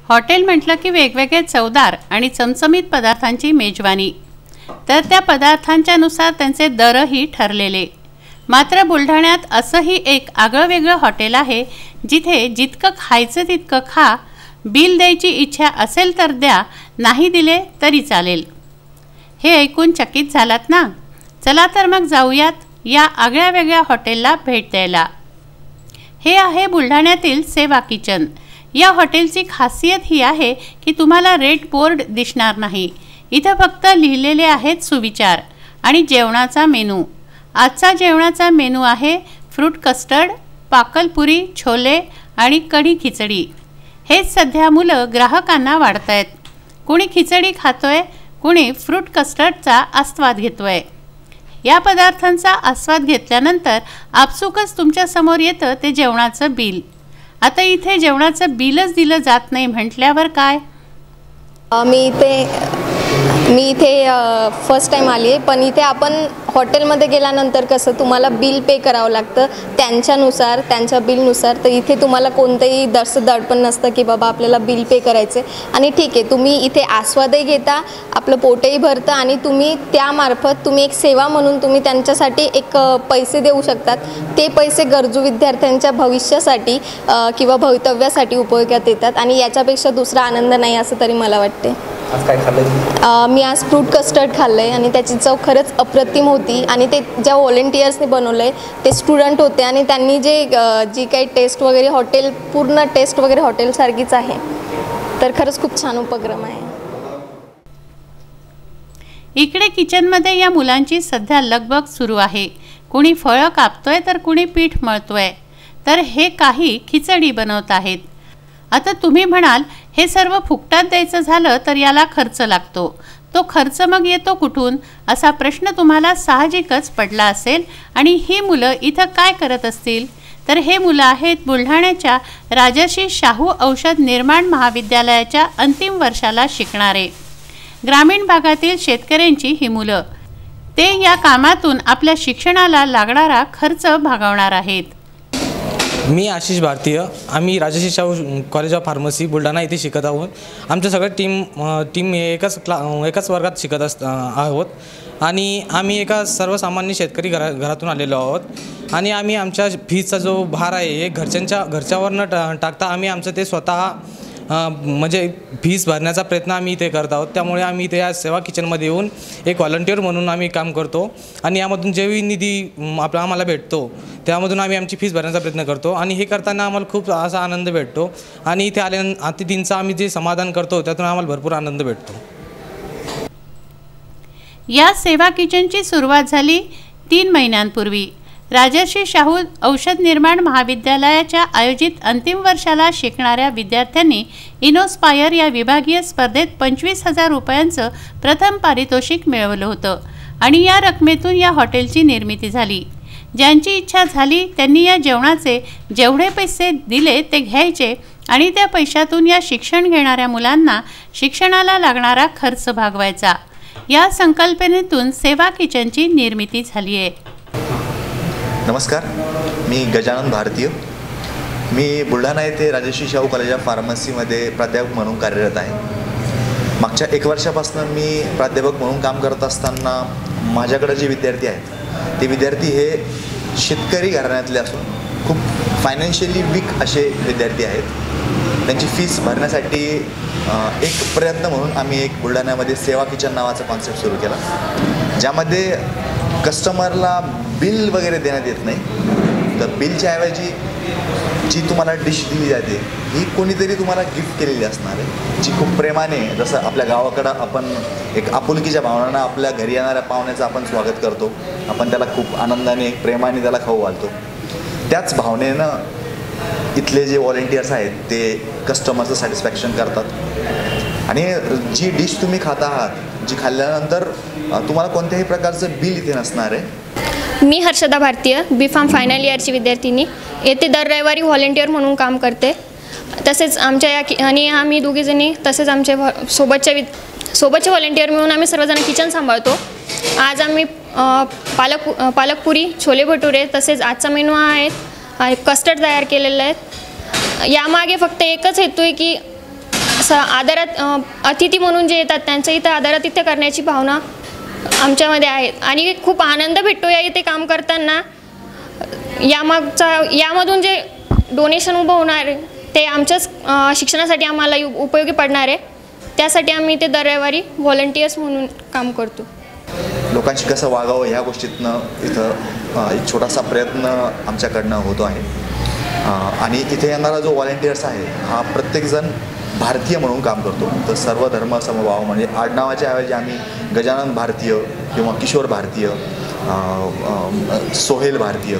Hotel म्हटलं की वेगवेगळे चवदार आणि चमचमीत पदार्थांची मेजवानी, तर त्या पदार्थांच्यानुसार त्यांचे दरही ठरलेले। मात्र बुलढाण्यात असंही एक आगळंवेगळं हॉटेल आहे जिथे जितकं खायचं तितकं खा, बिल द्यायची इच्छा असेल तर द्या, नाही दिले तरी चालेल। हे ऐकून चकित झालात ना? चला तर मग जाऊयात या आगळ्या वेगळ्या हॉटेलला भेट द्यायला। हे आहे बुलढाण्यातील सेवा किचन। या हॉटेलची खासियत ही आहे की तुम्हाला रेट बोर्ड दिसणार नाही, इथं फक्त लिहिलेले आहेत सुविचार आणि जेवणाचा मेनू। आजचा जेवणाचा मेनू आहे फ्रूट कस्टर्ड, पाकलपुरी, छोले आणि कढी खिचडी। हेच सध्या मुलं ग्राहकांना वाढतायत। कुणी खिचडी खातोय, कुणी फ्रूट कस्टर्डचा आस्वाद घेतोय। या पदार्थांचा आस्वाद घेतल्यानंतर आपसुकच तुमच्या समोर येतं ते जेवणाचं बिल। आता इथे जेवणाचं बिलच दिलं जात नाही म्हटल्यावर काय? मी इथे फर्स्ट टाइम आली आहे, पण इथे आपण हॉटेलमध्ये गेल्यानंतर कसं तुम्हाला बिल पे करावं लागतं त्यांच्यानुसार, त्यांच्या बिलनुसार। तर इथे तुम्हाला कोणतंही दडपण नसतं की बाबा आपल्याला बिल पे करायचे आणि ठीक आहे, तुम्ही इथे आस्वादही घेता, आपलं पोटही भरतं आणि तुम्ही त्यामार्फत तुम्ही एक सेवा म्हणून तुम्ही त्यांच्यासाठी एक पैसे देऊ शकतात। ते पैसे गरजू विद्यार्थ्यांच्या भविष्यासाठी किंवा भवितव्यासाठी उपयोगात येतात आणि याच्यापेक्षा दुसरा आनंद नाही असं तरी मला वाटते। आज काय खाल्लं? मी आज फ्रूट कस्टर्ड खाल्लं आहे आणि त्याची चव खरंच अप्रतिम होती आणि ते ज्या व्हॉलेंटियर्सने बनवलं आहे ते स्टुडंट होते आणि त्यांनी जी काही टेस्ट वगैरे पूर्ण टेस्ट वगैरे हॉटेलसारखीच आहे। तर खरंच खूप छान उपक्रम आहे। इकडे किचनमध्ये या मुलांची सध्या लगबग सुरू आहे। कुणी फळं कापतोय तर कुणी पीठ मळतोय, तर हे काही खिचडी बनवत आहेत। आता तुम्ही म्हणाल हे सर्व फुकटात द्यायचं झालं तर याला खर्च लागतो, तो खर्च मग येतो कुठून असा प्रश्न तुम्हाला साहजिकच पडला असेल। आणि ही मुलं इथं काय करत असतील? तर हे मुलं आहेत बुलढाण्याच्या राजर्षी शाहू औषध निर्माण महाविद्यालयाच्या अंतिम वर्षाला शिकणारे ग्रामीण भागातील शेतकऱ्यांची ही मुलं। ते या कामातून आपल्या शिक्षणाला लागणारा खर्च भागवणार आहेत। मी आशिष भारतीय, आम्ही Rajarshi Shahu college of pharmacy Buldhana इथे शिकत आहोत। आमच्या सगळ्या टीम एकाच वर्गात शिकत आहोत आणि आम्ही एका सर्वसामान्य शेतकरी घरातून आलेलो आहोत आणि आम्ही आमच्या फीचा जो भार आहे हे घरच्यावर न टाकता आम्ही आमचं ते स्वतः म्हणजे फीस भरण्याचा प्रयत्न आम्ही इथे करत आहोत। त्यामुळे आम्ही इथे या सेवा किचनमध्ये येऊन एक व्हॉलंटियर म्हणून आम्ही काम करतो आणि यामधून जेही निधी आम्हाला भेटतो त्यामधून आम्ही आमची फीस भरण्याचा प्रयत्न करतो आणि हे करताना आम्हाला खूप असा आनंद भेटतो आणि इथे आल्यानंतर अतिथींचं आम्ही जे समाधान करतो त्यातून आम्हाला भरपूर आनंद भेटतो। या सेवा किचनची सुरुवात झाली 3 महिन्यांपूर्वी। राजर्षी शाहू औषध निर्माण महाविद्यालयाच्या आयोजित अंतिम वर्षाला शिकणाऱ्या विद्यार्थ्यांनी इनोस्पायर या विभागीय स्पर्धेत 25,000 रुपयांचं प्रथम पारितोषिक मिळवलं होतं आणि या रकमेतून या हॉटेलची निर्मिती झाली। ज्यांची इच्छा झाली त्यांनी या जेवणाचे जेवढे पैसे दिले ते घ्यायचे आणि त्या पैशातून या शिक्षण घेणाऱ्या मुलांना शिक्षणाला लागणारा खर्च भागवायचा। या संकल्पनेतून सेवा किचनची निर्मिती झाली आहे। नमस्कार, मी गजानन भारतीय। मी बुलढाणा येथे राजर्षी शाहू कॉलेज ऑफ फार्मसीमध्ये प्राध्यापक म्हणून कार्यरत आहे। मागच्या 1 वर्षापासून मी प्राध्यापक म्हणून काम करत असताना माझ्याकडे जे विद्यार्थी आहेत ते विद्यार्थी हे शेतकरी घराण्यातले असून खूप फायनान्शियली वीक असे विद्यार्थी आहेत। त्यांची फीस भरण्यासाठी एक प्रयत्न म्हणून आम्ही एक बुलढाण्यामध्ये सेवा किचन नावाचा कॉन्सेप्ट सुरू केला, ज्यामध्ये कस्टमरला बिल वगैरे देण्यात येत नाही, तर बिलच्या ऐवजी जी तुम्हाला डिश दिली जाते ही कोणीतरी तुम्हाला गिफ्ट केलेली असणार आहे, जी खूप प्रेमाने, जसं आपल्या गावाकडं आपण एक आपुलकीच्या भावनानं आपल्या घरी येणाऱ्या पाहुण्याचं आपण स्वागत करतो, आपण त्याला खूप आनंदाने प्रेमाने त्याला खाऊ घालतो, त्याच भावनेनं इथले जे व्हॉलेंटियर्स आहेत ते कस्टमरचं सॅटिस्फॅक्शन करतात आणि जी डिश तुम्ही खात आहात, जी खाल्ल्यानंतर तुम्हाला कोणत्याही प्रकारचं बिल इथे नसणार आहे। मी हर्षदा भारतीय, B.Pharm फायनल इयरची विद्यार्थिनी, येथे दर रविवारी व्हॉलेंटियर म्हणून काम करते। तसेच आमच्या आणि आम्ही दोघीजणी तसेच आमचे सोबतचे व्हॉलेंटियर मिळून आम्ही सर्वजण किचन सांभाळतो। आज आम्ही पालकपुरी, छोले भटुरे तसेच आजचा मेनू आहे कस्टर्ड तयार केलेले आहेत। यामागे फक्त एकच हेतू आहे की असं अतिथी म्हणून जे येतात त्यांचं इथं आदरातिथ्य करण्याची भावना आमच्यामध्ये आहे आणि खूप आनंद भेटतो या इथे काम करताना। यामधून जे डोनेशन उभं होणार ते आमच्याच शिक्षणासाठी आम्हाला उपयोगी पडणार आहे, त्यासाठी आम्ही इथे दर रविवारी व्हॉलंटियर्स म्हणून काम करतो। लोकांशी कसं वागावं ह्या गोष्टीतनं इथं एक छोटासा प्रयत्न आमच्याकडनं होतो आहे आणि इथे येणारा जो व्हॉलंटियर्स आहे हा प्रत्येकजण भारतीय म्हणून काम करतो। तर सर्व धर्म समभाव म्हणजे आडनावाच्या ऐवजी आम्ही गजानन भारतीय किंवा किशोर भारतीय, सोहेल भारतीय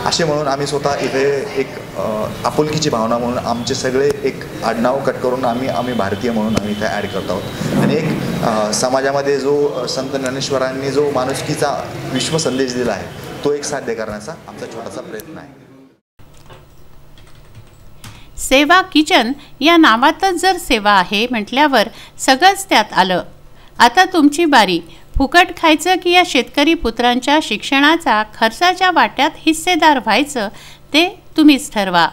असे म्हणून आम्ही स्वतः इथे एक आपुलकीची भावना म्हणून आमचे सगळे एक आडनाव कट करून आम्ही भारतीय म्हणून आम्ही इथे ॲड करत आहोत आणि एक समाजामध्ये जो संत ज्ञानेश्वरांनी जो माणुसकीचा विश्व संदेश दिला आहे तो एक साध्य करण्याचा आमचा छोटासा प्रयत्न आहे। सेवा किचन या नावातच जर सेवा आहे म्हटल्यावर सगळंच त्यात आलं। आता तुमची बारी, फुकट खायचं की या शेतकरी पुत्रांच्या शिक्षणाचा खर्चाच्या वाट्यात हिस्सेदार व्हायचं ते तुम्हीच ठरवा।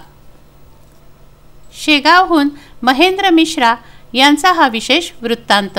शेगावहून महेंद्र मिश्रा यांचा हा विशेष वृत्तांत।